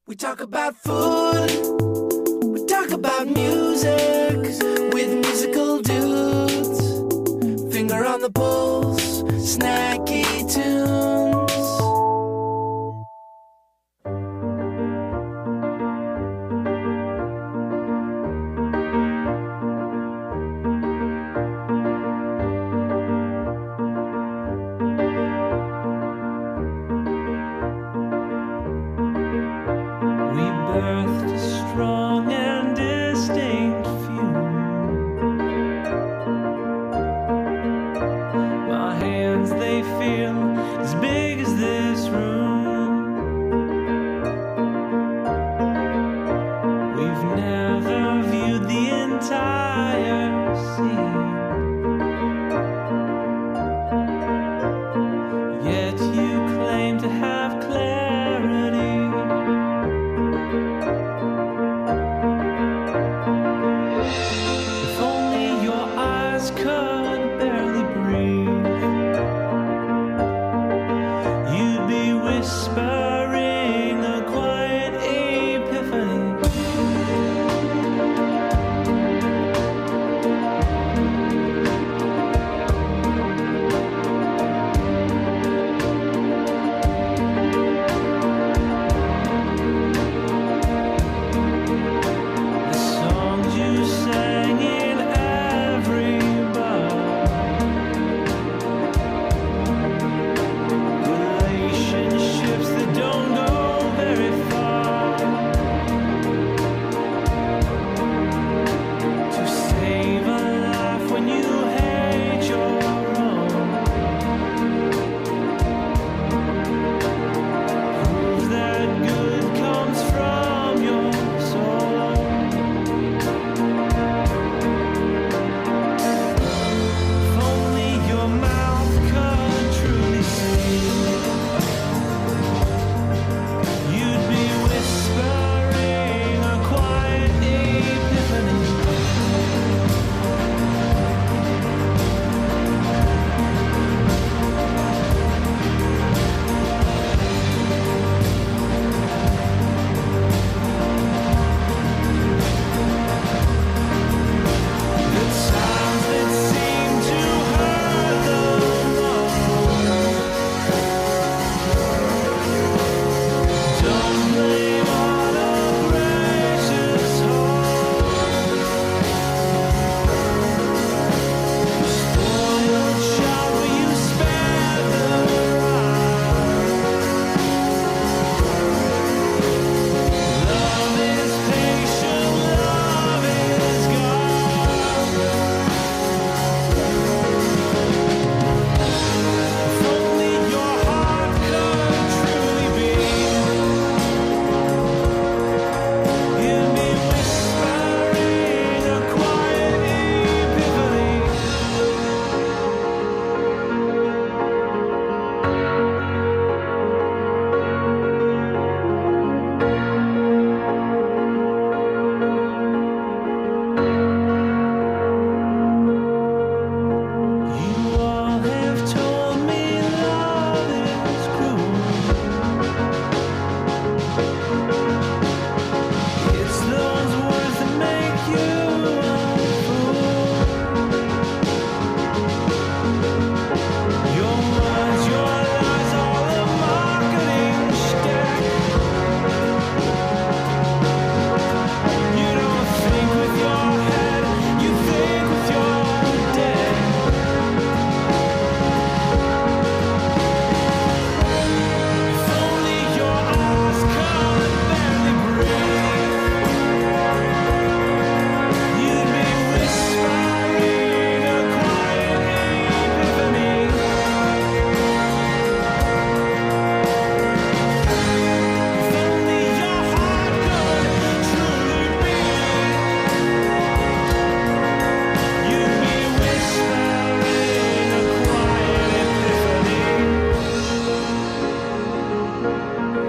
We talk about food, we talk about music, with musical dudes, finger on the pulse, snacky tunes.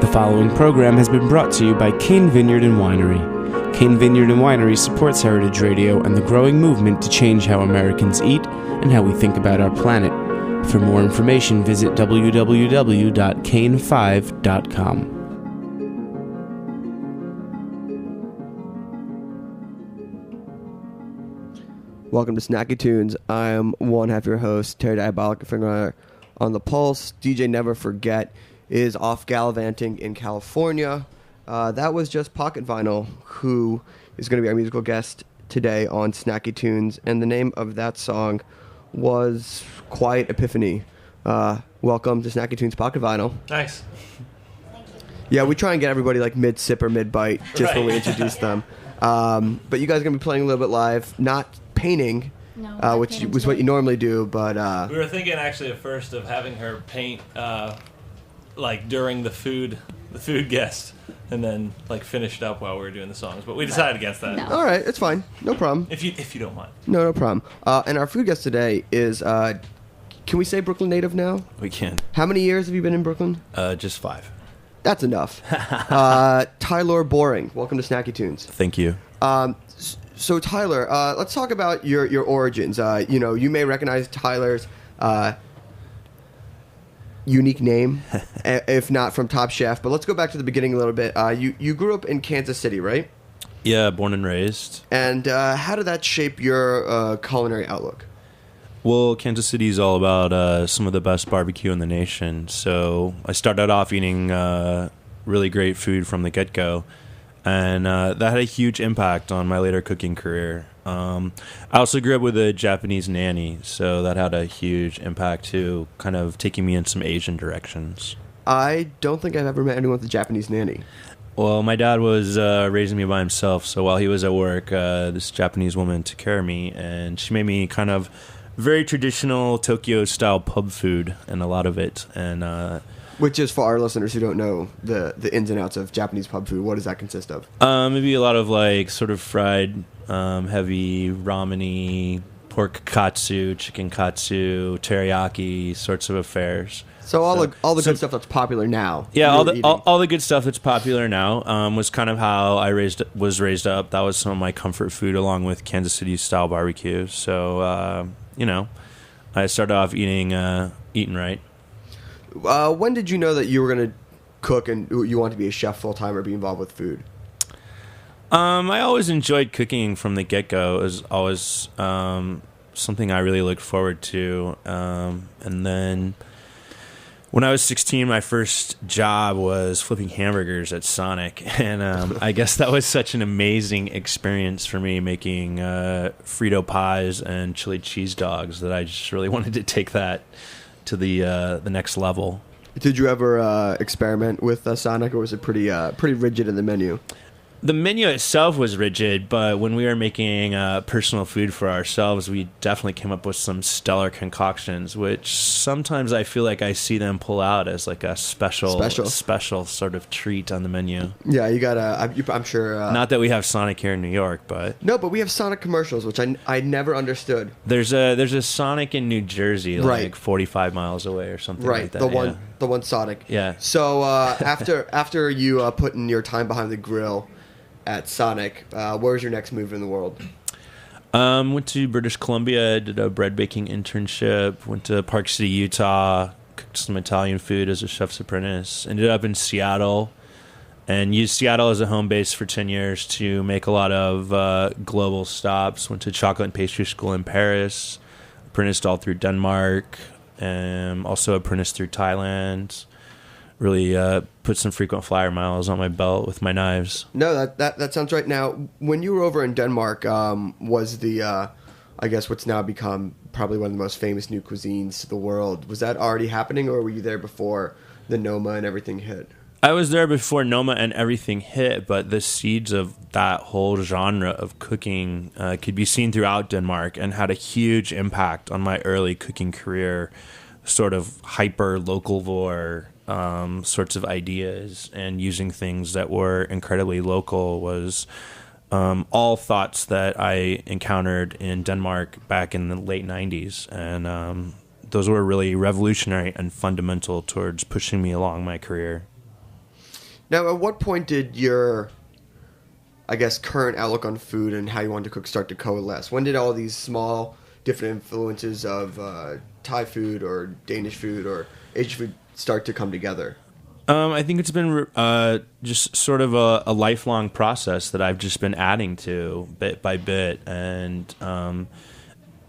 The following program has been brought to you by Cane Vineyard and Winery. Cane Vineyard and Winery supports Heritage Radio and the growing movement to change how Americans eat and how we think about our planet. For more information, visit www.cane5.com. Welcome to Snacky Tunes. I am one half your host, Terry Diabolic, finger on the pulse. DJ Never Forget is off gallivanting in California. That was just Pocket Vinyl, who is going to be our musical guest today on Snacky Tunes, and the name of that song was Quiet Epiphany. Welcome to Snacky Tunes Pocket Vinyl. Nice. Yeah, we try and get everybody like mid-sip or mid-bite just when we introduce them. But you guys are going to be playing a little bit live, not painting, which was what you normally do, but... we were thinking actually at first of having her paint like during the food guest, and then like finish it up while we were doing the songs, but we decided against that. No. All right, it's fine. No problem. If you don't mind. No problem. And our food guest today is... can we say Brooklyn native now? We can. How many years have you been in Brooklyn? Just 5. That's enough. Ty-Lor Boring, welcome to Snacky Tunes. Thank you. So Ty-Lor, let's talk about your origins. You may recognize Ty-Lor's unique name, if not from Top Chef. But let's go back to the beginning a little bit. You grew up in Kansas City, right? Yeah, born and raised. And how did that shape your culinary outlook? Well, Kansas City is all about some of the best barbecue in the nation. So I started off eating really great food from the get-go. And that had a huge impact on my later cooking career. I also grew up with a Japanese nanny, so that had a huge impact too, kind of taking me in some Asian directions. I don't think I've ever met anyone with a Japanese nanny. Well, my dad was raising me by himself, so while he was at work, this Japanese woman took care of me, and she made me kind of very traditional Tokyo-style pub food, and a lot of it, and... Which is, for our listeners who don't know the ins and outs of Japanese pub food, what does that consist of? Maybe a lot of like sort of fried, heavy ramen-y, pork katsu, chicken katsu, teriyaki sorts of affairs. So all the good stuff that's popular now. Yeah, all the good stuff that's popular now was kind of how I was raised up. That was some of my comfort food, along with Kansas City style barbecue. So I started off eating right. When did you know that you were going to cook and you want to be a chef full-time or be involved with food? I always enjoyed cooking from the get-go. It was always something I really looked forward to. And then when I was 16, my first job was flipping hamburgers at Sonic. And I guess that was such an amazing experience for me, making Frito pies and chili cheese dogs, that I just really wanted to take that to the next level. Did you ever experiment with Sonic, or was it pretty rigid in the menu? The menu itself was rigid, but when we were making personal food for ourselves, we definitely came up with some stellar concoctions, which sometimes I feel like I see them pull out as like a special sort of treat on the menu. Yeah, you gotta. I'm sure. Not that we have Sonic here in New York, but no, but we have Sonic commercials, which I never understood. There's a Sonic in New Jersey, right, like 45 miles away or something right, like that. The one Sonic. Yeah. So after you put in your time behind the grill at Sonic, where's your next move in the world? Went to British Columbia, did a bread baking internship, went to Park City, Utah, cooked some Italian food as a chef's apprentice, ended up in Seattle, and used Seattle as a home base for 10 years to make a lot of global stops. Went to chocolate and pastry school in Paris, apprenticed all through Denmark, and also apprenticed through Thailand. Really put some frequent flyer miles on my belt with my knives. No, that sounds right. Now, when you were over in Denmark, was the, I guess what's now become probably one of the most famous new cuisines to the world, was that already happening, or were you there before the Noma and everything hit? I was there before Noma and everything hit, but the seeds of that whole genre of cooking could be seen throughout Denmark and had a huge impact on my early cooking career, sort of hyper-localvore sorts of ideas, and using things that were incredibly local was all thoughts that I encountered in Denmark back in the late 90s. And those were really revolutionary and fundamental towards pushing me along my career. Now, at what point did your, I guess, current outlook on food and how you wanted to cook start to coalesce? When did all these small different influences of Thai food or Danish food or Asian food start to come together? I think it's been just sort of a lifelong process that I've just been adding to bit by bit. And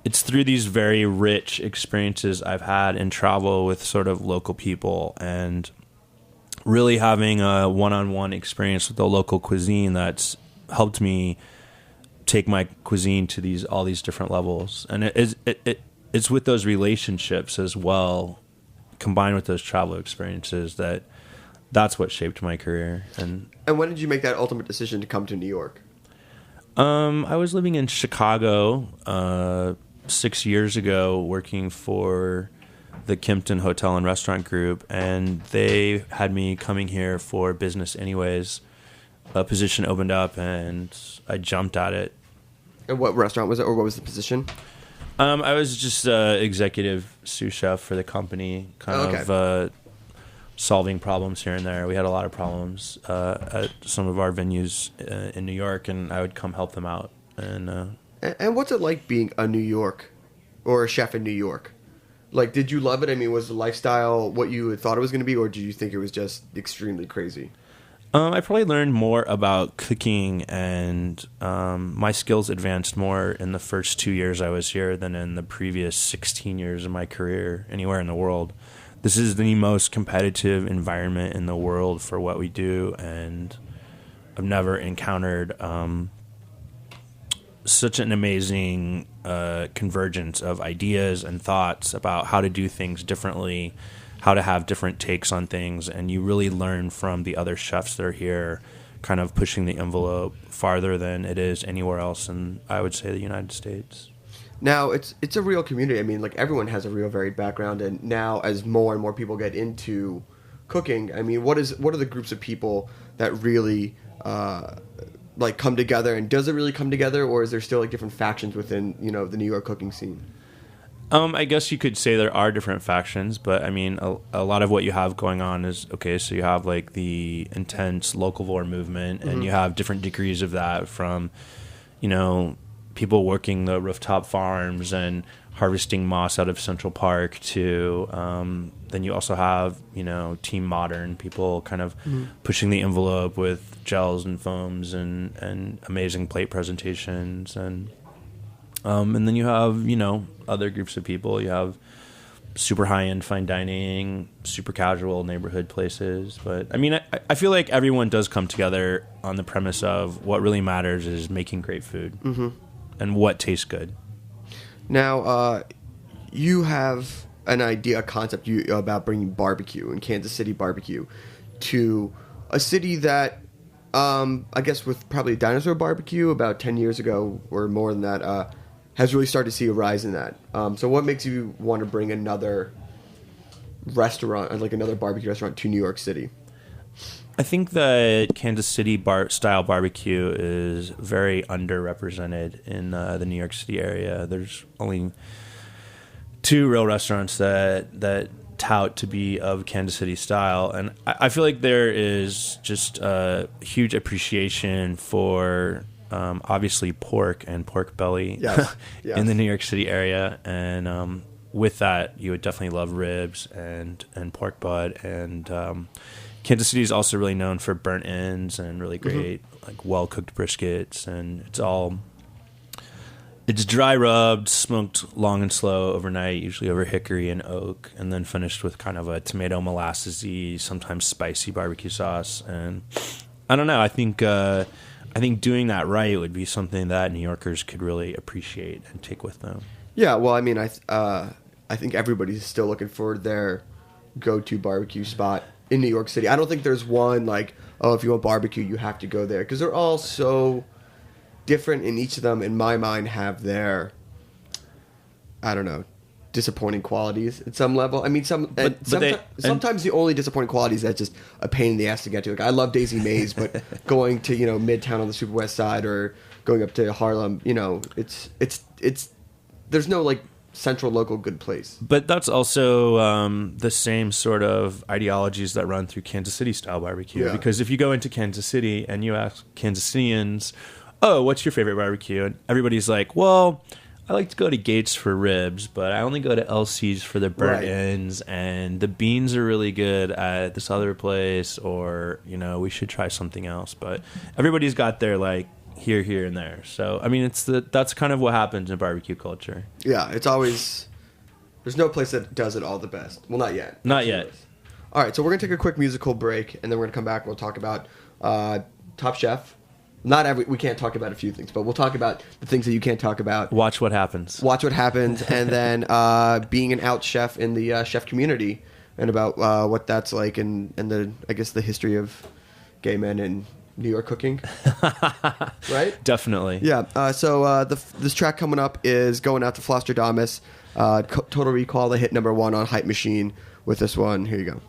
it's through these very rich experiences I've had in travel with sort of local people and really having a one-on-one experience with the local cuisine that's helped me take my cuisine to all these different levels. And it's with those relationships as well, combined with those travel experiences, that's what shaped my career. And when did you make that ultimate decision to come to New York? I was living in Chicago 6 years ago, working for the Kimpton Hotel and Restaurant Group, and they had me coming here for business anyways. A position opened up, and I jumped at it. And what restaurant was it, or what was the position? I was just executive sous chef for the company, solving problems here and there. We had a lot of problems at some of our venues in New York, and I would come help them out. And what's it like being a New York or a chef in New York? Like, did you love it? I mean, was the lifestyle what you had thought it was going to be, or did you think it was just extremely crazy? I probably learned more about cooking, and my skills advanced more in the first 2 years I was here than in the previous 16 years of my career anywhere in the world. This is the most competitive environment in the world for what we do, and I've never encountered such an amazing convergence of ideas and thoughts about how to do things differently, how to have different takes on things, and you really learn from the other chefs that are here, kind of pushing the envelope farther than it is anywhere else in, I would say, the United States. Now, it's a real community. I mean, like, everyone has a real varied background, and now as more and more people get into cooking, I mean, what are the groups of people that really come together, and does it really come together, or is there still like different factions within, the New York cooking scene? I guess you could say there are different factions, but I mean, a lot of what you have going on is, okay, so you have like the intense locavore movement, and you have different degrees of that, from, people working the rooftop farms and harvesting moss out of Central Park to, then you also have, Team Modern, people kind of pushing the envelope with gels and foams and amazing plate presentations. And then you have, other groups of people. You have super high-end fine dining, super casual neighborhood places. But, I mean, I feel like everyone does come together on the premise of what really matters is making great food and what tastes good. Now, you have an idea, a concept about bringing barbecue and Kansas City barbecue to a city that, I guess with probably dinosaur barbecue about 10 years ago or more than that, has really started to see a rise in that. So what makes you want to bring another restaurant, like another barbecue restaurant, to New York City? I think that Kansas City style barbecue is very underrepresented in the New York City area. There's only 2 real restaurants that tout to be of Kansas City style, and I feel like there is just a huge appreciation for obviously pork and pork belly in the New York City area, and with that you would definitely love ribs and pork butt, and Kansas City is also really known for burnt ends and really great like well-cooked briskets, and it's dry rubbed, smoked long and slow overnight, usually over hickory and oak, and then finished with kind of a tomato molassesy, sometimes spicy barbecue sauce. And I don't know, I think doing that right would be something that New Yorkers could really appreciate and take with them. Yeah, well, I mean, I think everybody's still looking for their go-to barbecue spot in New York City. I don't think there's one like, oh, if you want barbecue, you have to go there, because they're all so different, and each of them, in my mind, have their, I don't know, disappointing qualities at some level. I mean, sometimes the only disappointing quality is that just a pain in the ass to get to. Like, I love Daisy Mays, but going to Midtown on the Super West Side or going up to Harlem, it's there's no like central local good place. But that's also the same sort of ideologies that run through Kansas City style barbecue. Because if you go into Kansas City and you ask Kansas Cityans, oh, what's your favorite barbecue? And everybody's like, well, I like to go to Gates for ribs, but I only go to LC's for the burnt ends, and the beans are really good at this other place, or, we should try something else. But everybody's got their, like, here, and there. So I mean, that's kind of what happens in barbecue culture. Yeah, it's always there's no place that does it all the best. Well, not yet. Not yet. All right, so we're gonna take a quick musical break, and then we're gonna come back and we'll talk about Top Chef. We can't talk about a few things, but we'll talk about the things that you can't talk about. Watch what happens. And then being an out chef in the chef community, and about what that's like, and the history of gay men in New York cooking. Right? Definitely. Yeah. So this track coming up is going out to Flosstradamus. Total Recall, the hit #1 on Hype Machine with this one. Here you go.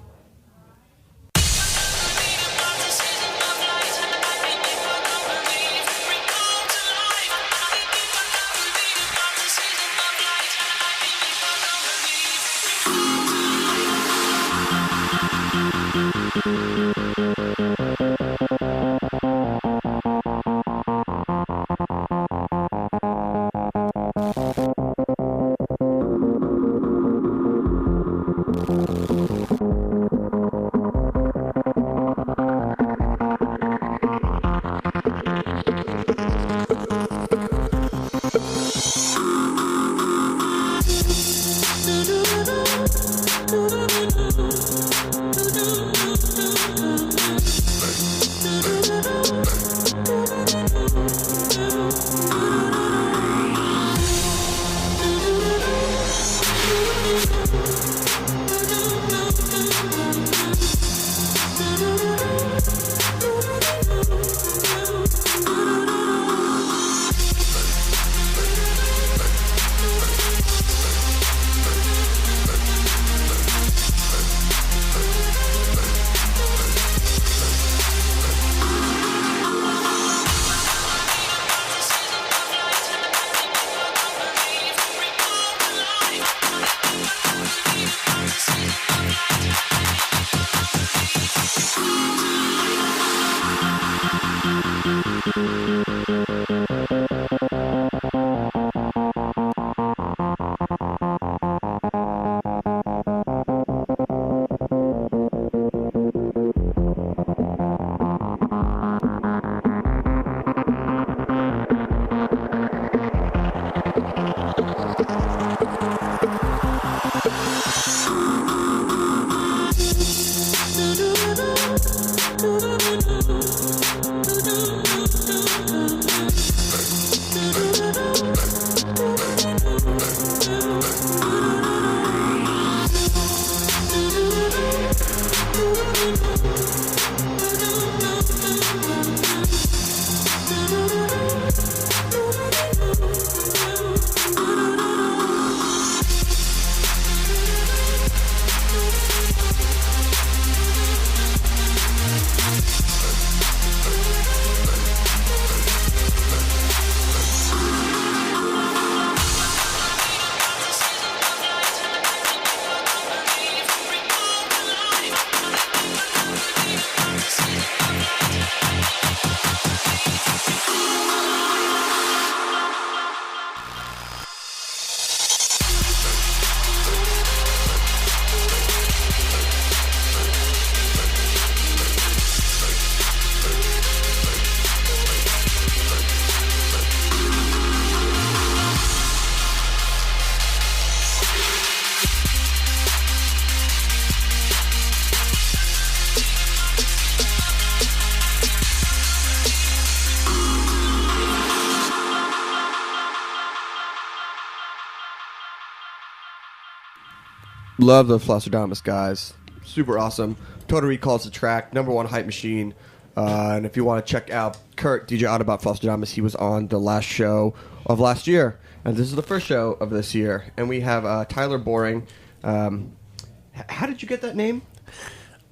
Love the Flosstradamus guys. Super awesome. Total Recall's the track. #1 Hype Machine. And if you want to check out Kurt, DJ Autobot Flosstradamus, he was on the last show of last year. And this is the first show of this year. And we have Ty-Lor Boring. How did you get that name?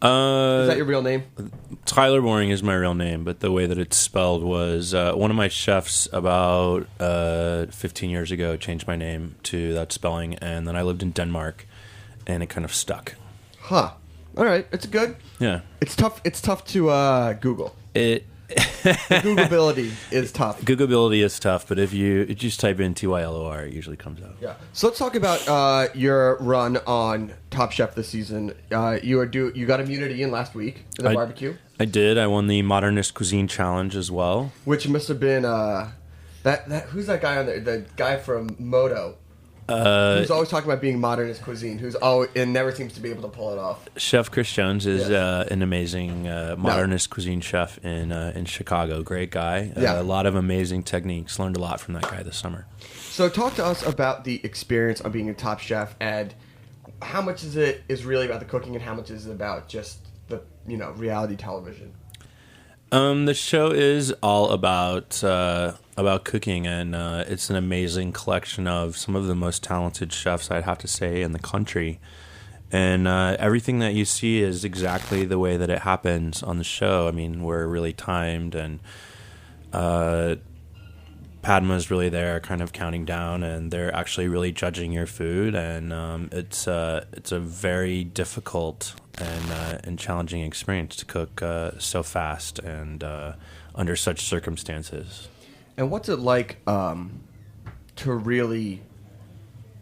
Is that your real name? Ty-Lor Boring is my real name, but the way that it's spelled was one of my chefs about 15 years ago changed my name to that spelling, and then I lived in Denmark, and it kind of stuck. Huh. All right. It's good. Yeah. It's tough. It's tough to Google. The Googleability is tough. Googleability is tough, but if you just type in Ty-Lor, it usually comes out. Yeah. So let's talk about your run on Top Chef this season. You got immunity in last week in the barbecue. I did. I won the Modernist Cuisine Challenge as well. Which must have been that who's that guy on there? The guy from Moto. Who's always talking about being modernist cuisine, who's always and never seems to be able to pull it off. Chef Chris Jones is an amazing modernist cuisine chef in Chicago. Great guy. A lot of amazing techniques. Learned a lot from that guy this summer. So talk to us about the experience of being a Top Chef, and how much is really about the cooking, and how much is it about just the reality television? The show is all about cooking, and it's an amazing collection of some of the most talented chefs, I'd have to say, in the country. And everything that you see is exactly the way that it happens on the show. I mean, we're really timed, and Padma's really there kind of counting down, and they're actually really judging your food, and it's a very difficult and challenging experience to cook so fast and under such circumstances. And what's it like to really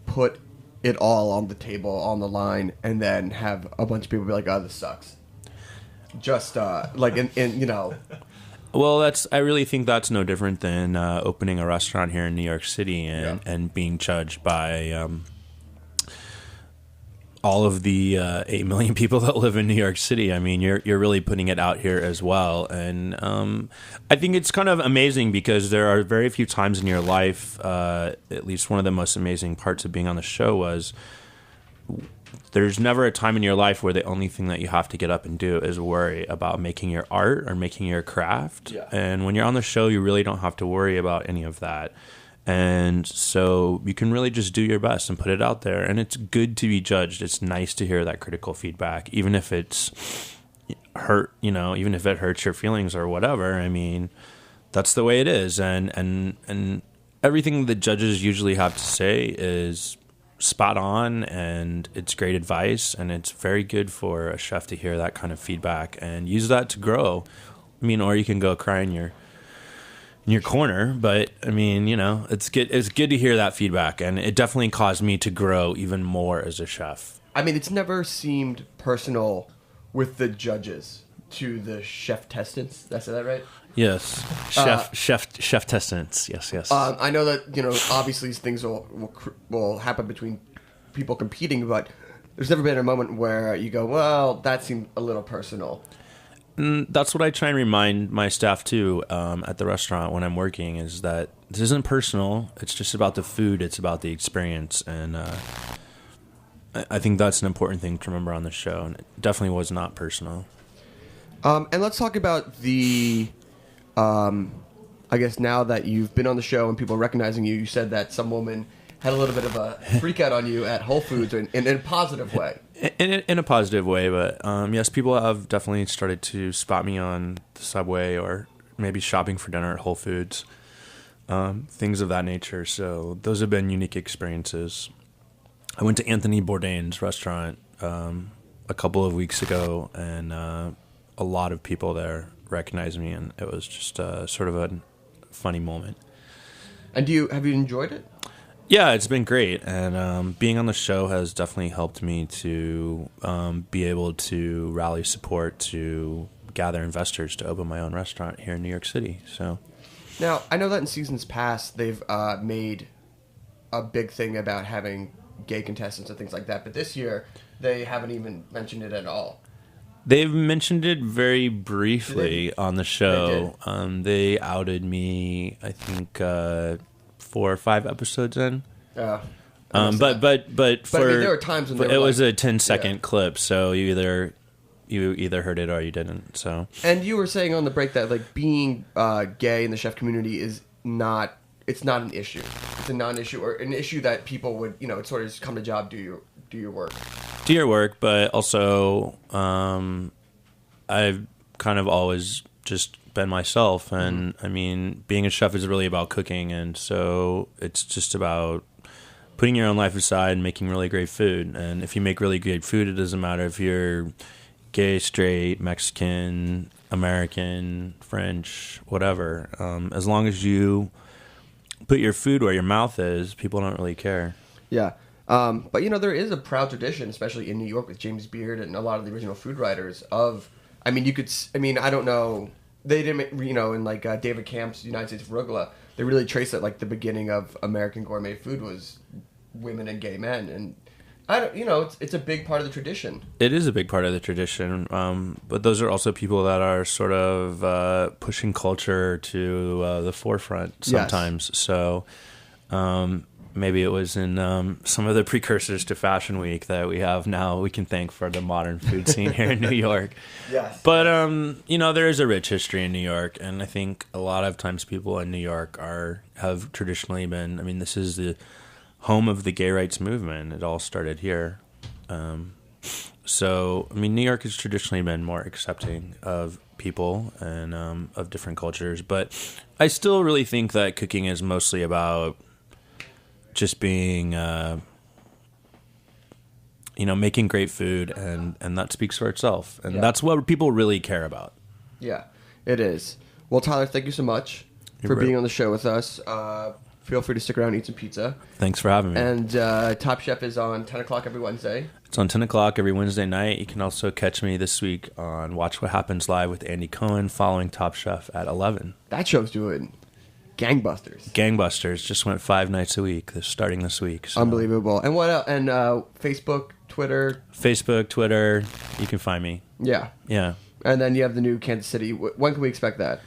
put it all on the table, on the line, and then have a bunch of people be like, "Oh, this sucks." Just like in Well, I really think that's no different than opening a restaurant here in New York City and being judged by all of the 8 million people that live in New York City. I mean, you're really putting it out here as well. And I think it's kind of amazing because there are very few times in your life, at least one of the most amazing parts of being on the show was there's never a time in your life where the only thing that you have to get up and do is worry about making your art or making your craft. Yeah. And when you're on the show, you really don't have to worry about any of that. And so you can really just do your best and put it out there. And it's good to be judged. It's nice to hear that critical feedback, even if it's even if it hurts your feelings or whatever. I mean, that's the way it is. And everything the judges usually have to say is spot on, and it's great advice, and it's very good for a chef to hear that kind of feedback and use that to grow. I mean, or you can go cry in your corner, but I mean, it's good to hear that feedback, and it definitely caused me to grow even more as a chef. I mean, it's never seemed personal with the judges to the chef testants. Did I say that right? Yes, chef testants. Yes. I know that obviously these things will happen between people competing, but there's never been a moment where you go, well, that seemed a little personal. That's what I try and remind my staff too at the restaurant when I'm working, is that this isn't personal. It's just about the food. It's about the experience, and I think that's an important thing to remember on the show. And it definitely was not personal. And let's talk about the. I guess now that you've been on the show and people are recognizing you, you said that some woman had a little bit of a freak out on you at Whole Foods in a positive way. In a positive way, but yes, people have definitely started to spot me on the subway or maybe shopping for dinner at Whole Foods, things of that nature. So those have been unique experiences. I went to Anthony Bourdain's restaurant a couple of weeks ago, and a lot of people there recognized me, and it was just sort of a funny moment. And have you enjoyed it? Yeah, it's been great, and being on the show has definitely helped me to be able to rally support to gather investors to open my own restaurant here in New York City. So, now I know that in seasons past they've made a big thing about having gay contestants and things like that, but this year they haven't even mentioned it at all. They've mentioned it very briefly on the show. They outed me, I think, 4 or 5 episodes in. But I mean, there were times when it was a 10-second clip, so you either heard it or you didn't. So. And you were saying on the break that being gay in the chef community is not. It's not an issue. It's a non-issue, or an issue that people would, it's sort of just come to job, do your work. Do your work, but also I've kind of always just been myself, and I mean, being a chef is really about cooking, and so it's just about putting your own life aside and making really great food. And if you make really great food, it doesn't matter if you're gay, straight, Mexican, American, French, whatever. As long as you put your food where your mouth is, people don't really care. Yeah. But there is a proud tradition, especially in New York with James Beard and a lot of the original food writers, of I mean, I don't know. They didn't, in like David Camp's United States of Arugula, they really trace it like the beginning of American gourmet food was women and gay men, and it's a big part of the tradition. It is a big part of the tradition, but those are also people that are sort of pushing culture to the forefront sometimes. Yes. So maybe it was in some of the precursors to Fashion Week that we have now we can thank for the modern food scene here in New York. Yes. But, there is a rich history in New York, and I think a lot of times people in New York have traditionally been, this is the home of the gay rights movement. It all started here. New York has traditionally been more accepting of people and of different cultures, but I still really think that cooking is mostly about just being, making great food, and that speaks for itself. And that's what people really care about. Yeah, it is. Well, Tyler, thank you so much for being on the show with us. Feel free to stick around and eat some pizza. Thanks for having me. And Top Chef is on 10 o'clock every Wednesday. It's on 10 o'clock every Wednesday night. You can also catch me this week on Watch What Happens Live with Andy Cohen following Top Chef at 11. That show's doing gangbusters. Just went 5 nights a week starting this week. So. Unbelievable. And what else? And Facebook, Twitter, you can find me. Yeah. And then you have the new Kansas City. When can we expect that?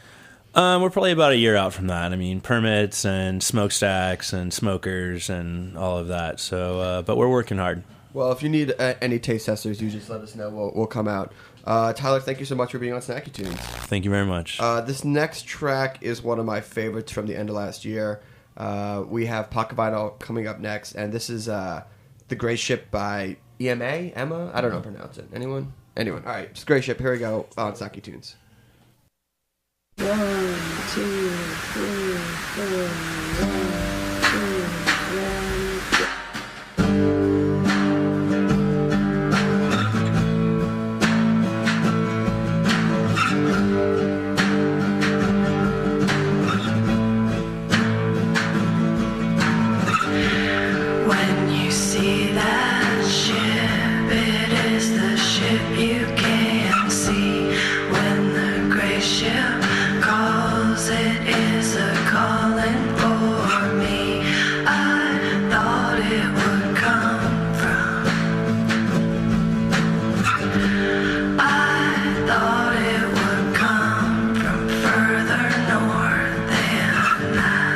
We're probably about a year out from that. Permits and smokestacks and smokers and all of that. So, but we're working hard. Well, if you need any taste testers, you just let us know. We'll come out. Tyler, thank you so much for being on Snacky Tunes. Thank you very much. This next track is one of my favorites from the end of last year. We have Pocket Vinyl coming up next, and this is The Gray Ship by Emma? I don't know how to pronounce it. Anyone? All right, it's Gray Ship. Here we go on Snacky Tunes. 1, 2, 3, 4, 1, 2, 1. When you see that ship, it is the ship you can't see. When the gray ship calls, it is a calling for me. I thought it would come from. I thought it would come from further north than that.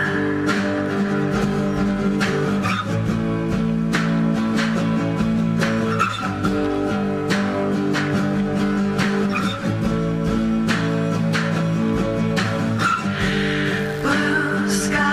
Blue sky.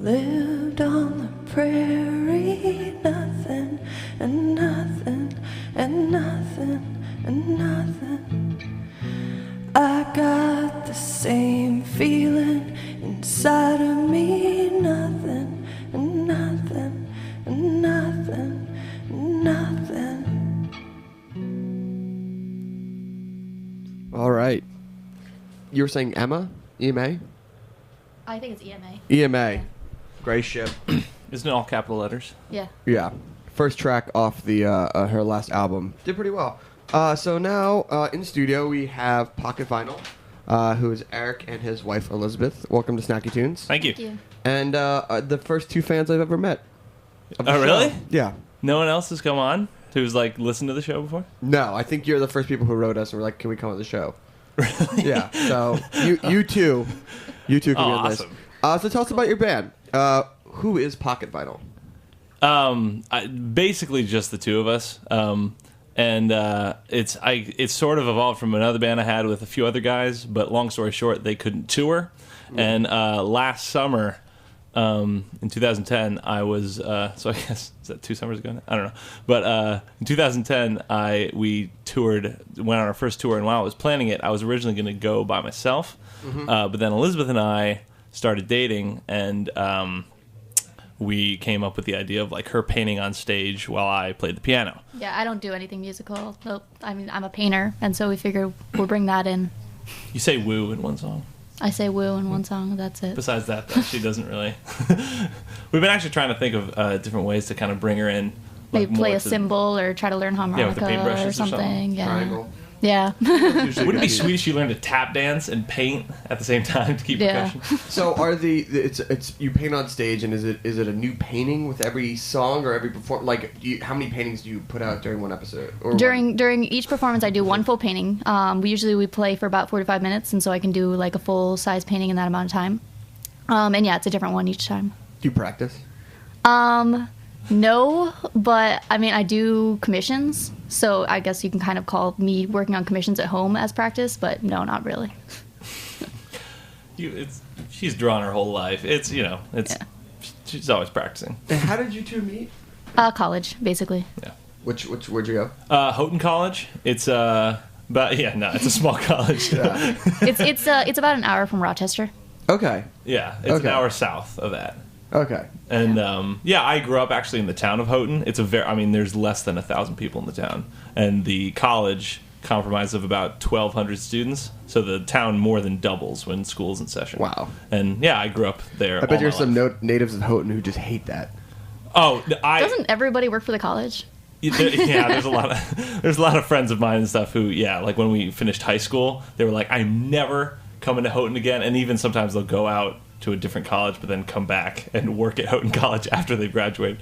lived on the prairie, nothing and nothing and nothing and nothing. I got the same feeling inside of me, nothing and nothing and nothing and nothing. All right. You were saying Emma? EMA? I think it's EMA. EMA. Gray Ship. Isn't it all capital letters? Yeah. Yeah. First track off the her last album. Did pretty well. So now in studio we have Pocket Vinyl, who is Eric and his wife Elizabeth. Welcome to Snacky Tunes. Thank you. Thank you. And the first two fans I've ever met. of the Oh, show. really? Yeah. No one else has come on who's like listened to the show before? No, I think you're the first people who wrote us and were like, "Can we come on the show?" Really? Yeah. So you two can get awesome. this. So tell us about your band. Who is Pocket Vinyl? Basically just the two of us. And it's sort of evolved from another band I had with a few other guys, but long story short, they couldn't tour. And last summer, in 2010, I was so I guess is that 2 summers ago now? I don't know, but in 2010, we toured, went on our first tour, and while I was planning it, I was originally going to go by myself, but then Elizabeth and I started dating, and we came up with the idea of like her painting on stage while I played the piano. Yeah, I don't do anything musical. Nope. I mean, I'm a painter, and so we figured we'll bring that in. You say woo in one song. I say woo in one song, that's it. Besides that, though, she doesn't really. We've been actually trying to think of different ways to kind of bring her in. Like, Maybe play more a to- cymbal or try to learn Yeah, with the harmonica paintbrushes or or something. something. Yeah. Triangle. Yeah. Wouldn't it be sweet if she learned to tap dance and paint at the same time to keep Yeah. percussion? So are it's you paint on stage, and is it a new painting with every song or every perform? Like, how many paintings do you put out during one episode? Or During each performance, I do one full painting. We play for about 45 minutes, and so I can do like a full size painting in that amount of time. And yeah, it's a different one each time. Do you practice? No, but I mean, I do commissions, so I guess you can kind of call me working on commissions at home as practice, but no, not really. She's drawn her whole life. She's always practicing. And how did you two meet? College, basically. Yeah. Where'd you go? Houghton College. It's it's a small college. Yeah. It's about an hour from Rochester. Okay. Yeah, it's Okay. an hour south of that. Okay. And I grew up actually in the town of Houghton. There's less than 1,000 people in the town, and the college comprised of about 1,200 students. So the town more than doubles when school's in session. Wow. And yeah, I grew up there. I bet there's some natives in Houghton who just hate that. Oh, Doesn't everybody work for the college? Yeah, there's a lot of friends of mine and stuff who, like when we finished high school, they were like, I'm never coming to Houghton again. And even sometimes they'll go out to a different college, but then come back and work at Houghton College after they graduate.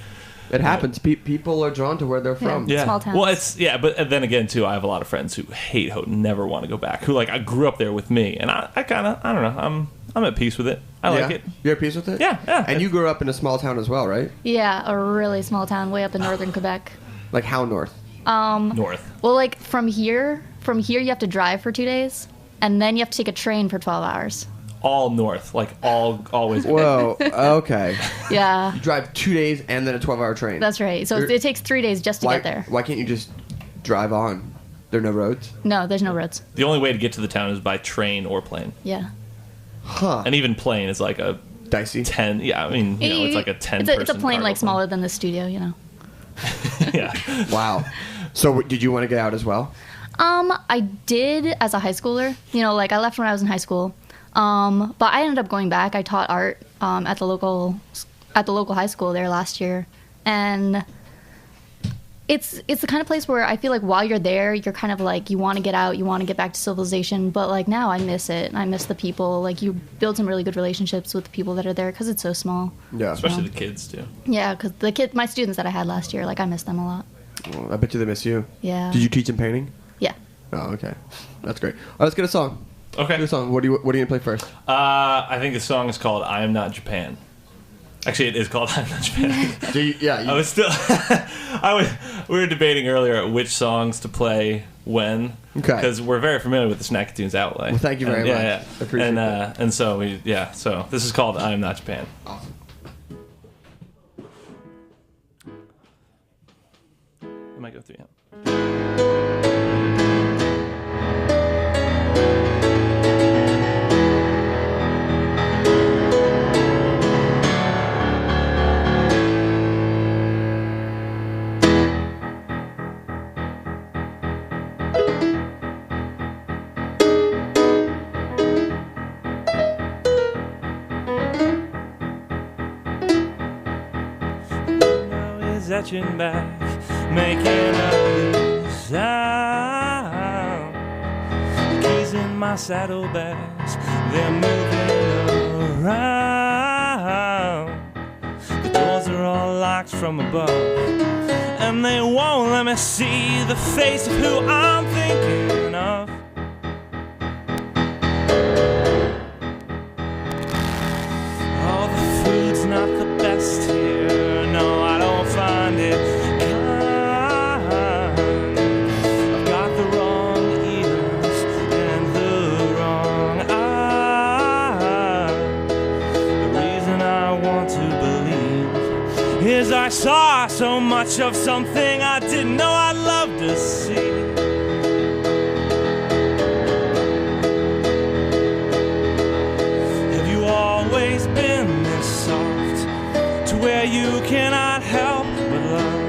It happens. People are drawn to where they're from. Yeah. Small towns. Well, but then again, too, I have a lot of friends who hate Houghton, never want to go back, who I grew up there with me, and I kind of, I don't know, I'm at peace with it. I like it. You're at peace with it? Yeah. And you grew up in a small town as well, right? Yeah, a really small town way up in northern Quebec. Like how north? North. Well, like from here you have to drive for 2 days, and then you have to take a train for 12 hours. All north, always. Whoa. Okay. Yeah, You drive 2 days and then a 12-hour train. that's right. So You're- it takes 3 days just to why, get there. Why can't you just drive on? There are no roads? No, there's no roads. The only way to get to the town is by train or plane, Yeah. Huh. and even plane is like a Dicey. 10. Yeah, I mean, it's like a 10. It's a plane like smaller than the studio, you know. Yeah. Wow. So did you want to get out as well? I did as a high schooler. You know, like I left when I was in high school. But I ended up going back. I taught art at the local high school there last year, and it's the kind of place where I feel like while you're there, you're kind of like you want to get out, you want to get back to civilization. But like now, I miss it. I miss the people. Like you build some really good relationships with the people that are there because it's so small. Yeah. Especially the kids too. Yeah, because my students that I had last year, like I miss them a lot. Well, I bet you they miss you. Yeah. Did you teach them painting? Yeah. Oh, okay. That's great. All right, let's get a song. Okay. Get a song. What are you going to play first? I think the song is called "I Am Not Japan." Actually, it is called "I'm Not Japan." I was still. We were debating earlier which songs to play when. Okay. Because we're very familiar with the Snacky Tunes outlay. Well, thank you very much. Yeah. I appreciate that. And so so this is called "I Am Not Japan." Awesome. to you. Etching back, making a sound. The keys in my saddlebags, they're moving around. The doors are all locked from above, and they won't let me see the face of who I'm thinking of. Oh, the food's not the best here. No, I don't find it kind. I've got the wrong ears and the wrong eye. The reason I want to believe is I saw so much of something I didn't know I'd love to see. Have you always been this soft, to where you cannot help but love?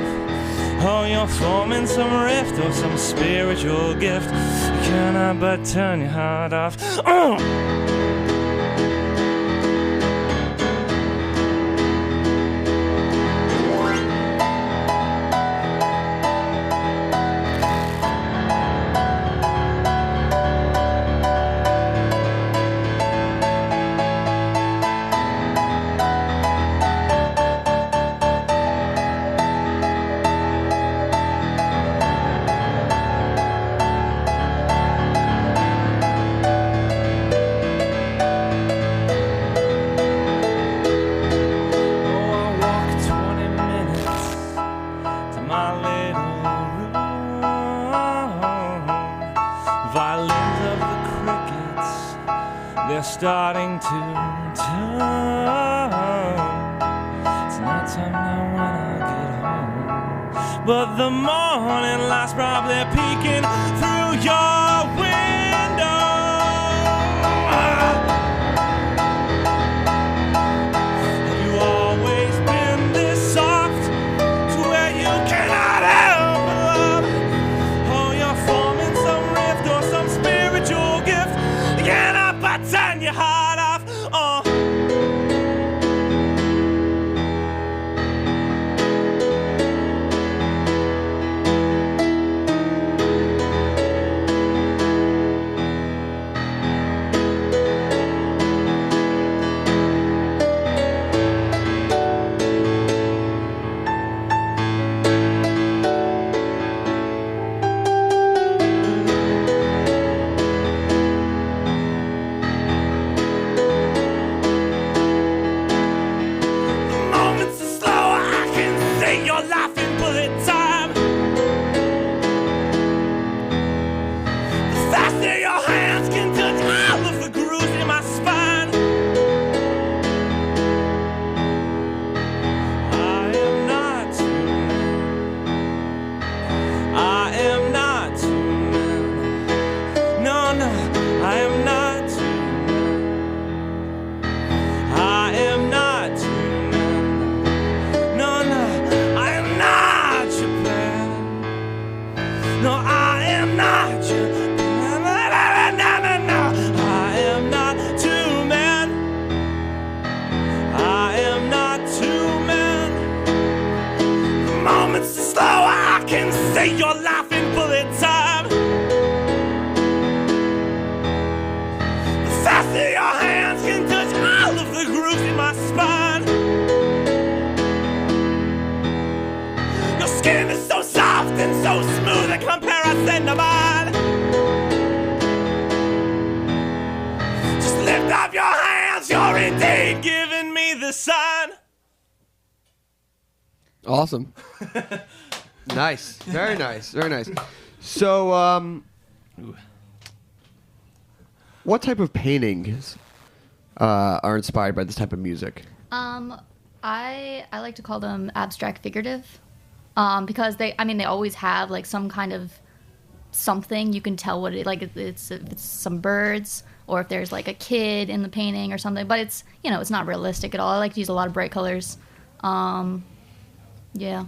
Oh, you're forming some rift or some spiritual gift. You cannot but turn your heart off. Starting to turn. It's night time now when I get home, but the morning light's probably peeking through your window. Have you always been this soft, to where you cannot help but love? Oh, you're forming some rift or some spiritual gift. You cannot but turn your heart off. Oh. Awesome. Nice. Very nice. Very nice. So, what type of paintings are inspired by this type of music? I like to call them abstract figurative. because they always have like some kind of something you can tell what it like. It's some birds, or if there's like a kid in the painting or something. But it's it's not realistic at all. I like to use a lot of bright colors. Yeah,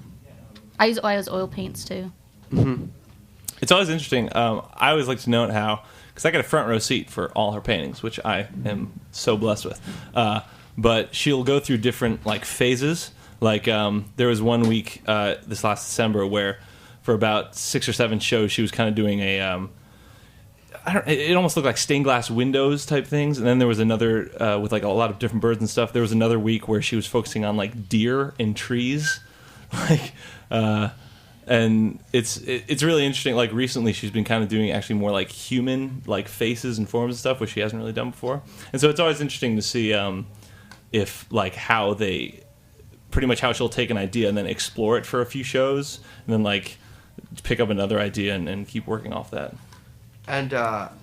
I use oil paints too. Mm-hmm. It's always interesting. I always like to note how, because I got a front row seat for all her paintings, which I am so blessed with. But she'll go through different like phases. Like there was one week this last December where for about 6 or 7 shows she was kind of doing a it almost looked like stained glass windows type things. And then there was another with like a lot of different birds and stuff. There was another week where she was focusing on like deer and trees, like. And it's really interesting. Like recently, she's been kind of doing actually more like human like faces and forms and stuff, which she hasn't really done before. And so it's always interesting to see if like how she'll take an idea and then explore it for a few shows, and then like pick up another idea and keep working off that. And what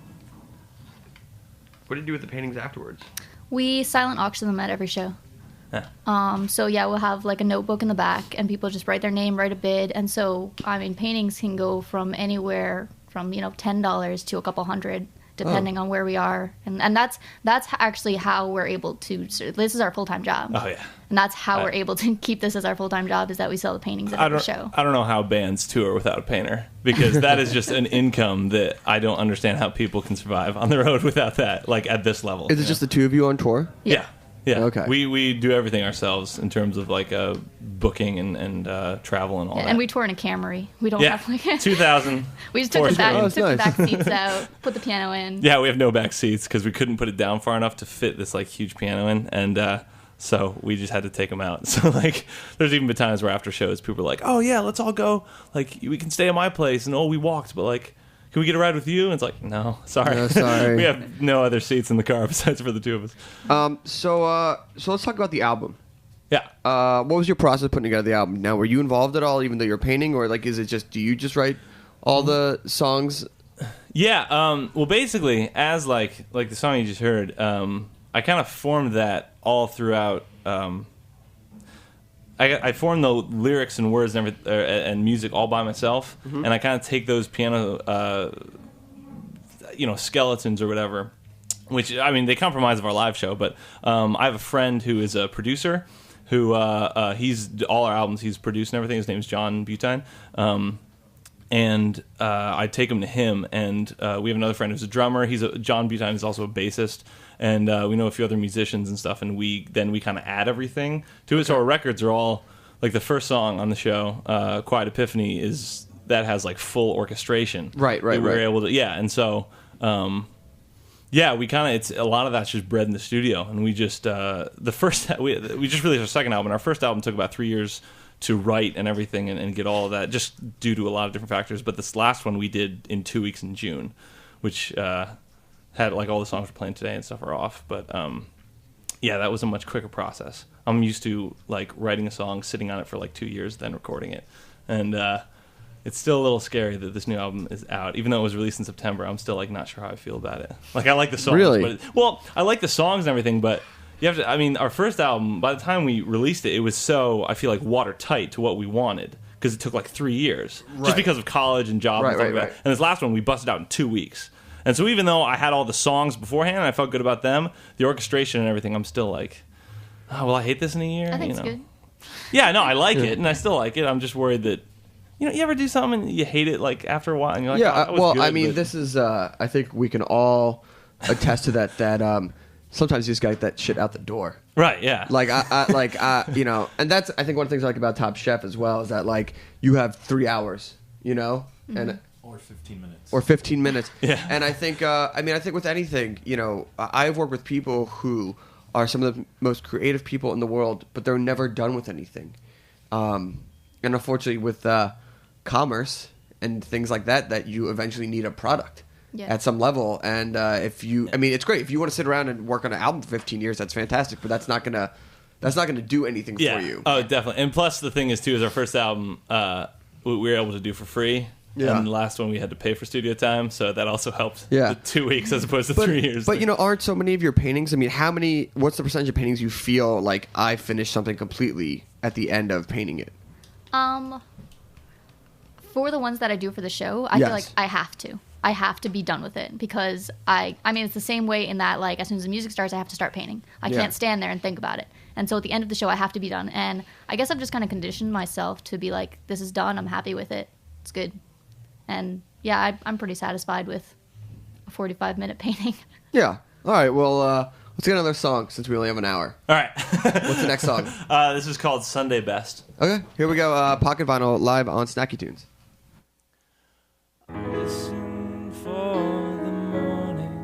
did you do with the paintings afterwards? We silent auction them at every show. Yeah. So yeah, we'll have like a notebook in the back, and people just write their name, write a bid, and so paintings can go from anywhere from $10 to a couple $100, depending on where we are, and that's actually how we're able to. This is our full-time job. Oh yeah. And that's how we're able to keep this as our full-time job, is that we sell the paintings at every show. I don't know how bands tour without a painter, because that is just an income that I don't understand how people can survive on the road without that. Like at this level. Is it just the two of you on tour? Yeah. Yeah. Okay. We do everything ourselves in terms of like booking and travel and all that. And we tour in a Camry. We don't have like 2000. We just took the back, nice. the back seats out, put the piano in. Yeah, we have no back seats because we couldn't put it down far enough to fit this like huge piano in, and so we just had to take them out. So like, there's even been times where after shows, people are like, "Oh yeah, let's all go. Like, we can stay at my place." And we walked, but like, can we get a ride with you? And it's like, no, sorry. No, sorry. We have no other seats in the car besides for the two of us. So let's talk about the album. Yeah. What was your process putting together the album? Now, were you involved at all, even though you're painting, or like, is it just, do you just write all the songs? Yeah. Well, basically, as like the song you just heard, I kind of formed that all throughout. I formed the lyrics and words and and music all by myself, and I kind of take those piano, skeletons or whatever, which they compromise of our live show. But I have a friend who is a producer, who he's all our albums he's produced and everything. His name is John Butine, and I take him to him. And we have another friend who's a drummer. John Butine is also a bassist. And we know a few other musicians and stuff, and we kind of add everything to it. So our records are all, like the first song on the show, Quiet Epiphany, has like full orchestration. Right. We're able to, yeah. And so, we kind of, it's a lot of that's just bred in the studio. And we just, we just released our second album. Our first album took about 3 years to write and everything and get all of that, just due to a lot of different factors. But this last one we did in 2 weeks in June, which, had like all the songs we're playing today and stuff are off, but that was a much quicker process. I'm used to like writing a song, sitting on it for like 2 years, then recording it, and it's still a little scary that this new album is out. Even though it was released in September, I'm still like not sure how I feel about it. Like I like the songs, really? I like the songs and everything, but you have to. Our first album, by the time we released it, it was so I feel like watertight to what we wanted. Because it took like 3 years, just because of college and job and stuff like that. And this last one we busted out in 2 weeks. And so even though I had all the songs beforehand and I felt good about them, the orchestration and everything, I'm still like, oh, will I hate this in a year? I think it's good. Yeah, no, I like it, and I still like it. I'm just worried that, you ever do something and you hate it like after a while, and you're like, yeah, oh, that was good, this is, I think we can all attest to that sometimes you just got that shit out the door. Right, yeah. And that's, I think one of the things I like about Top Chef as well is that, like, you have 3 hours, and... Or 15 minutes. Yeah. And I think, I think with anything, I've worked with people who are some of the most creative people in the world, but they're never done with anything. And unfortunately with commerce and things like that you eventually need a product at some level. And it's great. If you want to sit around and work on an album for 15 years, that's fantastic, but that's not going to do anything for you. Oh, definitely. And plus the thing is, too, is our first album, we were able to do for free. Yeah. And the last one we had to pay for studio time, so that also helped. Yeah. The 2 weeks as opposed to 3 years. But aren't so many of your paintings? What's the percentage of paintings you feel like I finished something completely at the end of painting it? for the ones that I do for the show, I Yes. feel like I have to be done with it because I mean, it's the same way in that, like, as soon as the music starts, I have to start painting. I Yeah. can't stand there and think about it. And so at the end of the show, I have to be done. And I guess I've just kind of conditioned myself to be like, this is done. I'm happy with it. It's good. And yeah, I'm pretty satisfied with a 45-minute painting. Yeah. All right. Well, let's get another song since we only have an hour. All right. What's the next song? This is called Sunday Best. Okay. Here we go. Pocket Vinyl live on Snacky Tunes. Listen for the morning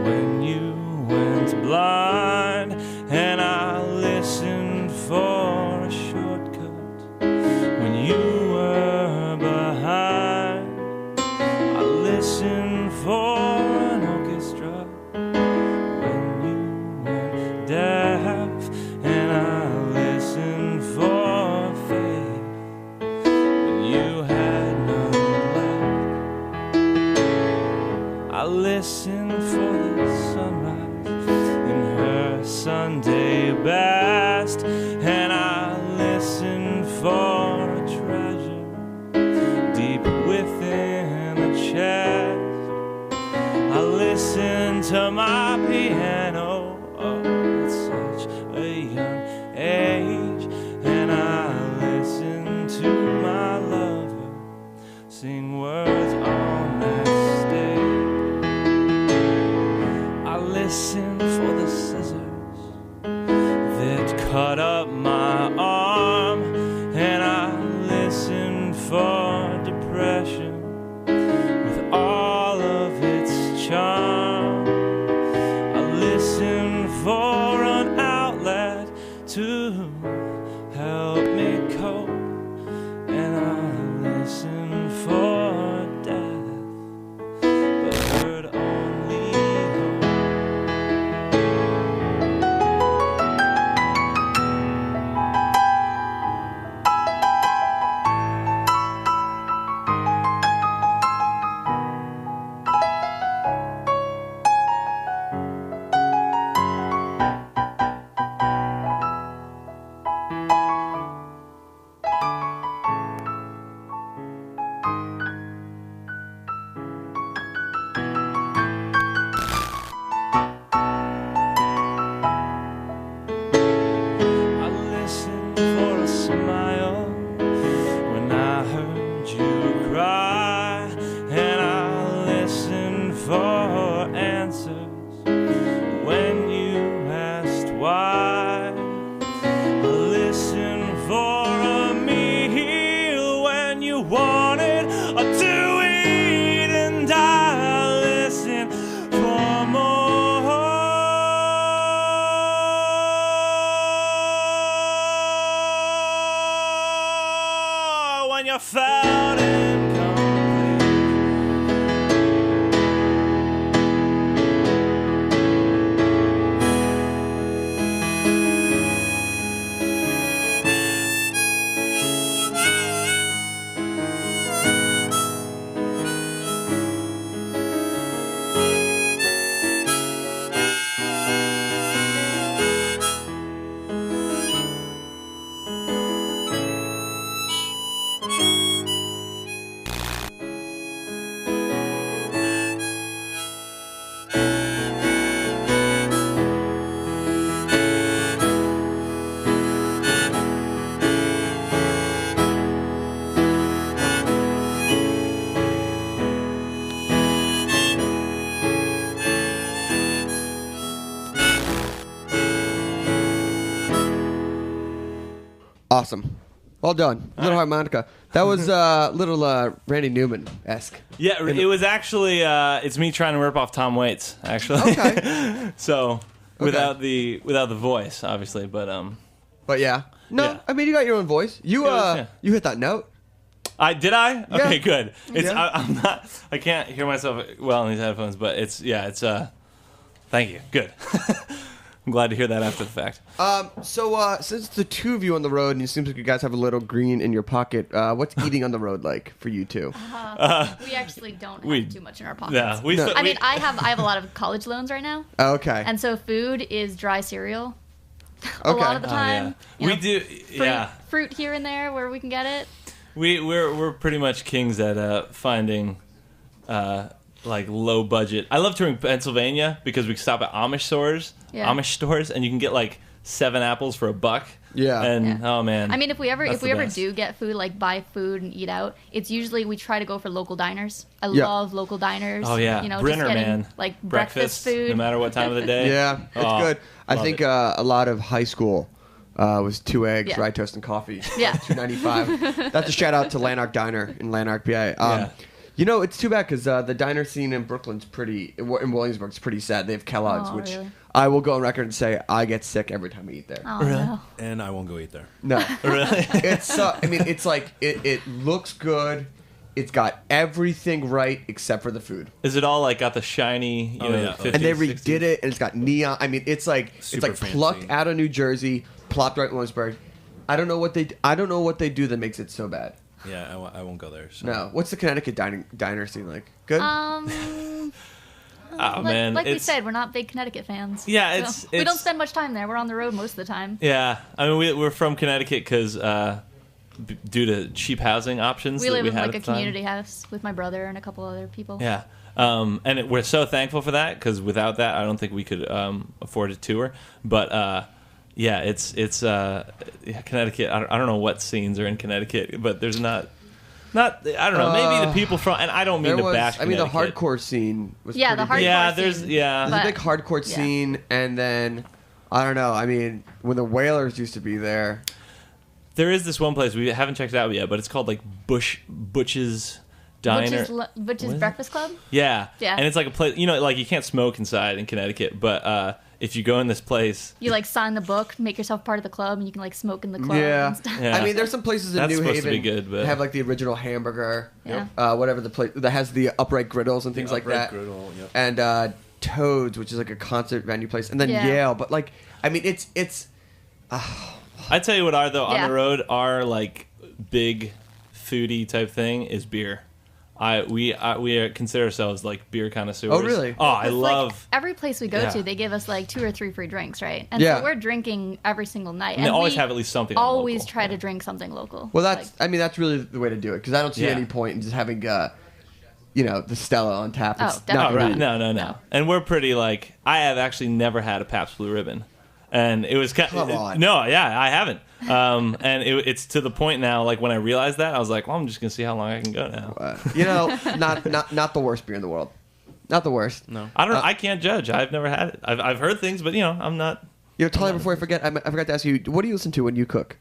when you went blind, and I listened for a shortcut when you were behind. I listened for an orchestra when you went deaf, and I listened for faith when you had none left. I listened for the sunrise in her Sunday best, and I listened for a treasure deep within a chest. I listened to my piano, oh, at such a young age, and I listened to my lover sing words on that stage. I listened for the scissors that cut up my arm, and I listened for depression with all of its charm. I listened for an outlet to help me cope, and I listened for death, but heard only hope. I listened for a smile when I heard you cry, and I listened for answers when you asked why. I listened for a meal when you wanted to eat, and I listened for more when you felt incomplete. Awesome. Well done. Little harmonica. That was little Randy Newman-esque. Yeah, it was actually it's me trying to rip off Tom Waits, actually. Okay. So without the voice, obviously, but But yeah. No, Yeah. I mean, you got your own voice. You Yeah. you hit that note. Did I? Okay, Yeah. good. It's Yeah. I'm not. I can't hear myself well in these headphones, but it's thank you. Good. I'm glad to hear that after the fact. So since the two of you on the road, and it seems like you guys have a little green in your pocket, what's eating on the road like for you two? We actually don't we- have too much in our pockets. Yeah, No. I mean, I have a lot of college loans right now, Okay. and so food is dry cereal. A Okay. lot of the time, we you know, do. fruit, Yeah. fruit here and there where we can get it. we're pretty much kings at finding like low budget. I love touring Pennsylvania because we can stop at Amish stores, and you can get like 7 apples for $1. Yeah. And oh man. I mean, if we ever That's the best. do get food, like buy food and eat out, it's usually we try to go for local diners. I Yeah. love local diners. Oh yeah, you know, Brenner, just getting, man. like breakfast food. no matter what time of the day. Yeah, it's Oh, good. I love think it. a lot of high school was 2 eggs, Yeah. rye toast, and coffee. Yeah. $2.95. That's a shout out to Lanark Diner in Lanark, PA. Yeah. You know, it's too bad because the diner scene in Brooklyn's in Williamsburg's pretty sad. They have Kellogg's, Oh, which really? I will go on record and say I get sick every time I eat there. Oh no. And I won't go eat there. No, Really? it's. I mean, it's like it looks good. It's got everything right except for the food. Is it all like got the shiny, you Oh, know, yeah. 50s, And they 60s? redid it, and it's got neon. I mean, it's like Super plucked fancy. out of New Jersey, plopped right in Williamsburg. I don't know what they do that makes it so bad. Yeah, I won't go there. So. No, what's the Connecticut diner scene like? Good. Oh man, like we it's- said, we're not big Connecticut fans. Yeah, So it's- we don't it's- spend much time there. We're on the road most of the time. Yeah, I mean we're from Connecticut because due to cheap housing options We that live we in had like at a the time. community house with my brother and a couple other people. Yeah, we're so thankful for that because without that, I don't think we could afford a tour. But yeah, it's Connecticut. I don't know what scenes are in Connecticut, but there's not. I don't know. Maybe the people from, and I don't mean there to was. bash. I mean, the Connecticut. hardcore scene was. Yeah, the pretty big. hardcore Yeah, scene. there's There's But- a big hardcore yeah. scene, and then I don't know. I mean, when the Whalers used to be there. There is this one place we haven't checked out yet, but it's called like Butch's Diner. Butch's What is Breakfast Club. Yeah, Yeah. and it's like a place. You know, like you can't smoke inside in Connecticut, but if you go in this place, You like sign the book, make yourself part of the club, and you can like smoke in the club. Yeah. And stuff. Yeah. I mean, there's some places in That's New supposed to Haven be good, but- that have like the original hamburger, Yeah. whatever the place that has the upright griddles and things like that, and Toads, which is like a concert venue place, and then Yeah. Yale. But like, I mean, it's I tell you what, are though Yeah. on the road, our like big foodie type thing is beer. We consider ourselves like beer connoisseurs. Oh, really? Oh, I It's love. like every place we go Yeah. to, they give us like 2 or 3 free drinks, right? And Yeah. so we're drinking every single night. And they always we have at least something on Always local. try to drink something local. well, that's Like, I mean, that's really the way to do it because I don't see Yeah. any point in just having the Stella on tap. It's Oh, not Oh, definitely. gonna right. be- No. And we're pretty like. I have actually never had a Pabst Blue Ribbon, and it was kind. Come on. No, yeah, I haven't. And it's to the point now. Like when I realized that, I was like, well, I'm just gonna see how long I can go now. Not the worst beer in the world. Not the worst. No. I don't. I can't judge. I've never had it. I've heard things, but I'm not. Talia, before I forget, I forgot to ask you, what do you listen to when you cook?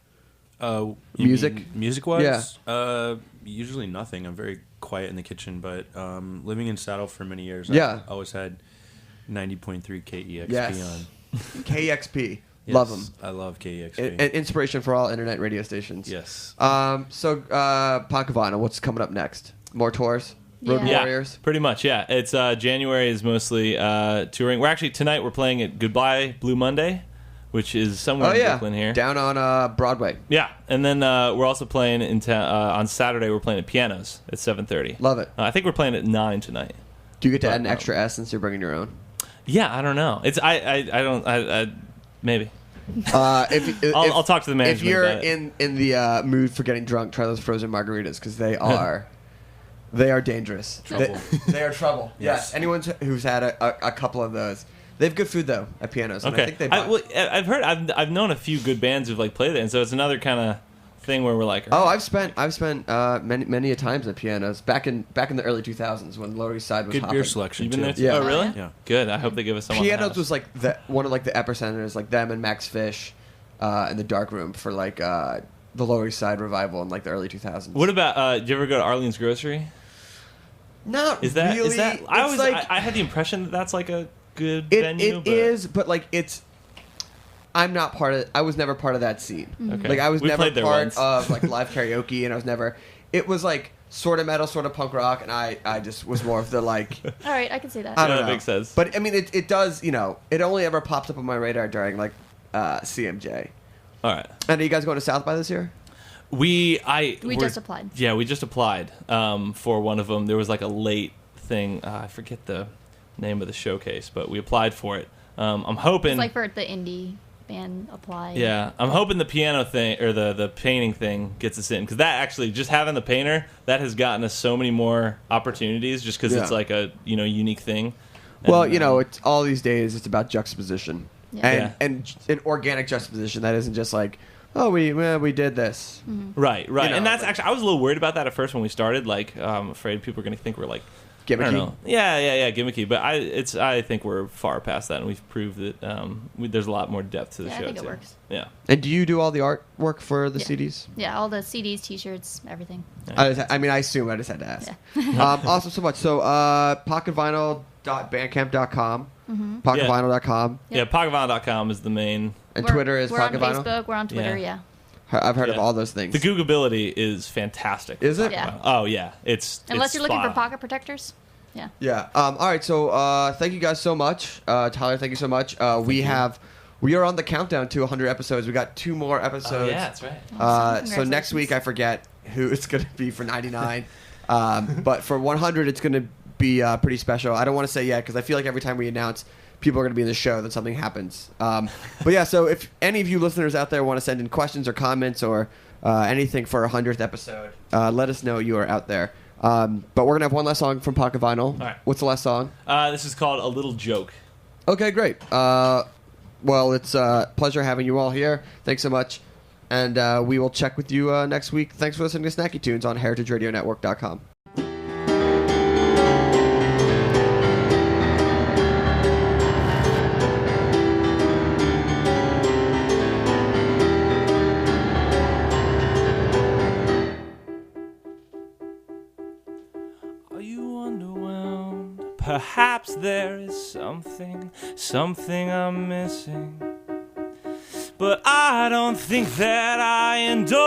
Music? Music wise? Yeah. Usually nothing. I'm very quiet in the kitchen, but living in Seattle for many years, Yeah. I always had 90.3 KEXP Yes. on. KXP. Yes, Love them. I love KEXP. An inspiration for all internet radio stations. Yes. So, Pakavana, what's coming up next? More tours? Road Yeah. Warriors? Pretty much, yeah. It's January is mostly touring. We're actually tonight we're playing at Goodbye Blue Monday, which is somewhere Oh, in yeah. Brooklyn here. Down on Broadway. Yeah, and then we're also playing on Saturday. We're playing at Pianos at 7:30. Love it. I think we're playing at 9 tonight. Do you get to add an extra S since you're bringing your own? Yeah, I don't know. It's I maybe. I'll talk to the management If you're about it. in the mood for getting drunk, try those frozen margaritas because they are dangerous. Trouble. They are trouble. Yes. Yes. Anyone who's had a couple of those, they have good food though at Pianos. And I Okay, think they I've heard I've known a few good bands who've like played it, and so it's another kind of thing where we're like, Oh, I've spent many a times at Pianos back in the early 2000s when Lower East Side was Good hopping. beer selection, You've been too. there too? Yeah. Oh, really? Yeah. Good. I hope they give us some. on the Pianos house. was like one of like the epicenters, like them and Max Fish, in the dark room for like the Lower East Side revival in like the early 2000s. What about? Did you ever go to Arlene's Grocery? Not Is that? really. Is that? I It's always. like, I had the impression that that's like a good It venue. but is, but like it's. I'm not part of. I was never part of that scene. Okay. Like I was We never played there part once. of like live karaoke, and I was never. It was like sort of metal, sort of punk rock, and I just was more of the like. All right, I can see that. I don't Yeah, know. that makes sense. But I mean, it does. It only ever pops up on my radar during like CMJ. All right. And are you guys going to South by this year? We we're- just applied. Yeah, we just applied for one of them. There was like a late thing. I forget the name of the showcase, but we applied for it. I'm hoping. It's like for the indie band apply. Yeah, I'm hoping the piano thing or the painting thing gets us in, because that actually, just having the painter, that has gotten us so many more opportunities, just because it's like a unique thing. Well, And, it's all these days. It's about juxtaposition, Yeah. and an organic juxtaposition that isn't just like, oh, we did this. right, and that's like- actually, I was a little worried about that at first when we started. Like, I'm afraid people are going to think we're like, Gimmicky. I don't know. Yeah, gimmicky. But I think we're far past that, and we've proved that there's a lot more depth to the Yeah, I show. think it too. works. Yeah. And do you do all the artwork for the Yeah. CDs? Yeah, all the CDs, T-shirts, everything. I assume. I just had to ask. Awesome so much. So, pocketvinyl.bandcamp.com, pocketvinyl.com, Yeah, pocketvinyl.com is the main. and We're- Twitter is we're on Pocket Vinyl. Facebook, we're on Twitter, Yeah. I've heard of Yeah. all those things. The Googleability is fantastic. Is it? Yeah. Oh yeah, it's Unless it's you're looking for spot on. pocket protectors. Yeah. Yeah. All right. So, thank you guys so much, Tyler. Thank you so much. We are on the countdown to 100 episodes. We got 2 more episodes. Oh, yeah, that's right. So next Congratulations. week, I forget who it's going to be for 99. But for 100, it's going to be pretty special. I don't want to say yet because I feel like every time we announce people are going to be in the show, then something happens. But yeah, so if any of you listeners out there want to send in questions or comments or anything for our 100th episode, let us know you are out there. But we're going to have one last song from Pocket Vinyl. All right. What's the last song? This is called A Little Joke. Okay, great. Well, it's a pleasure having you all here. Thanks so much. And we will check with you next week. Thanks for listening to Snacky Tunes on heritageradionetwork.com. Are you underwhelmed? Perhaps there is something I'm missing. But I don't think that I endure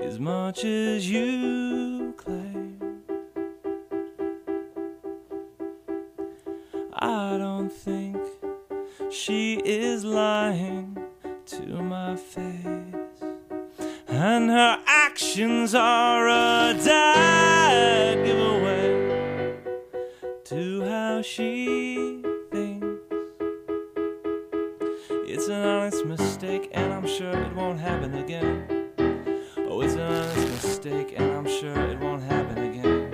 as much as you claim. I don't think she is lying to my face. And her actions are a dead giveaway to how she thinks. It's an honest mistake, and I'm sure it won't happen again. Oh, it's an honest mistake, and I'm sure it won't happen again.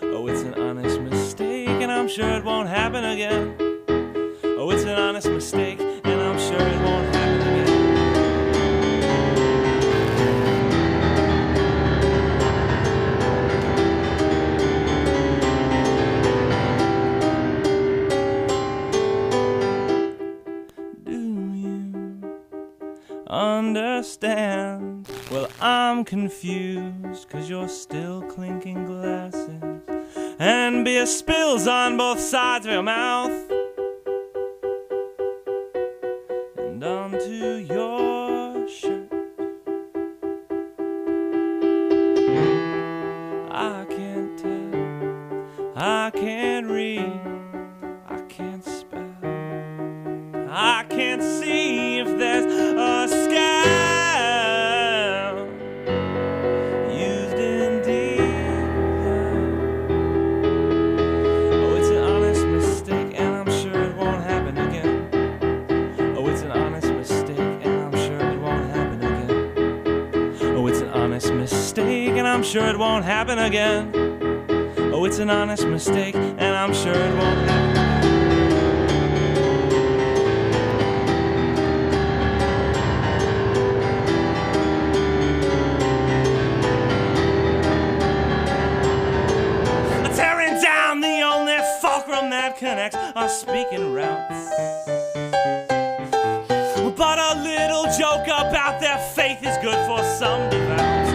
Oh, it's an honest mistake, and I'm sure it won't happen again. Oh, it's an honest mistake, and I'm sure it won't happen again. Understand? Well, I'm confused, 'cause you're still clinking glasses, and beer spills on both sides of your mouth and onto your shirt. I can't tell, I can't read, I can't spell, I can't see if there's a scam used in design. Oh, it's an honest mistake, and I'm sure it won't happen again. Oh, it's an honest mistake, and I'm sure it won't happen again. Oh, it's an honest mistake, and I'm sure it won't happen again. Oh, it's an honest mistake, and I'm sure it won't happen again. Tearing down the only fulcrum that connects our speaking routes. But a little joke about their faith is good for some devouts.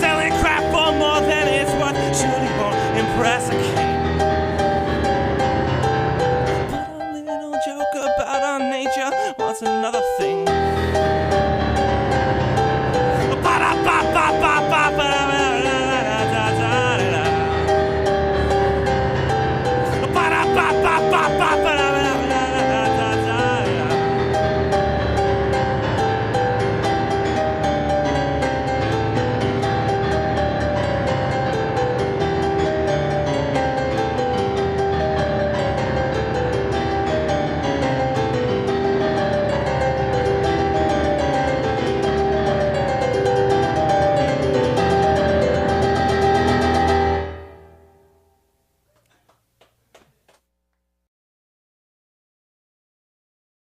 Selling crap for more than it's worth surely won't impress a king. But a little joke about our nature, what's another thing